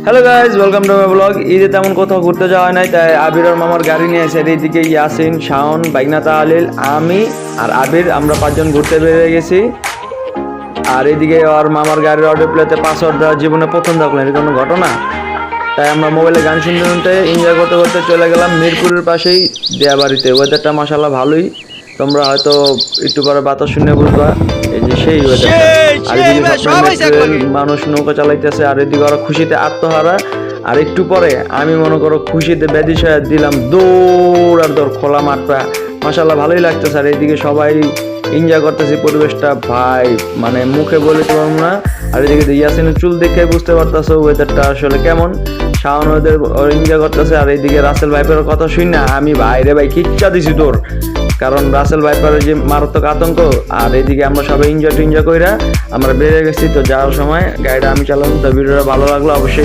Hello guys, welcome to my blog. ঈদে তেমন কোথাও ঘুরতে যাওয়া হয় নাই, তাই আবির আর মামার গাড়ি নিয়ে এসে এইদিকে ইয়াসিন, শাওন, বাইকনা তাহলিল, আমি আর আবির আমরা 5 জন ঘুরতে বেরিয়ে গেছি। আর এদিকে আর মামার গাড়ির অডিও প্লেতে পাসওয়ার্ড দেওয়ার জীবনে প্রথম দেখলাম, এটা কোনো ঘটনা। তাই আমরা মোবাইলে গান শুনতে শুনতে এনজয় করতে করতে চলে গেলাম মিরপুরের পাশেই দেয়াবাড়িতে। ওয়েদারটা মাশাআল্লাহ ভালোই, তোমরা হয়তো একটু পরে বাতাস শুনে বুঝবা। এই যে সেই ওয়েদারটা, আর এদিকে মানুষ নৌকা চালাইতেছে, আর এদিকে ওরা খুশিতে আত্মহারা। আর একটু পরে আমি মনে করো খুশিতে ব্যাদিশায় দিলাম দৌড় আর দৌড়, খোলা মাঠটা মাশাআল্লাহ ভালোই লাগতেছে। আর এইদিকে সবাই এনজয় করতেছি পরিবেশটা, ভাই মানে মুখে বলে পারবো না। আর এদিকে ইয়াসিনের চুল দেখে বুঝতে পারতেছো ওয়েদারটা আসলে কেমন। শাওন ওদের এনজয় করতেছে, আর এইদিকে রাসেল ভাইপের কথা শুই না আমি ভাইরে ভাই খিচ্চা দিছি তোর, কারণ রাসেল ভাইপারের যে মারাত্মক আতঙ্ক। আর এদিকে আমরা সবাই এনজয় কইরা আমরা বেরিয়ে গেছি। তো যাওয়ার সময় গাড়িটা আমি চালালাম। তো ভিডিওটা ভালো লাগলো অবশ্যই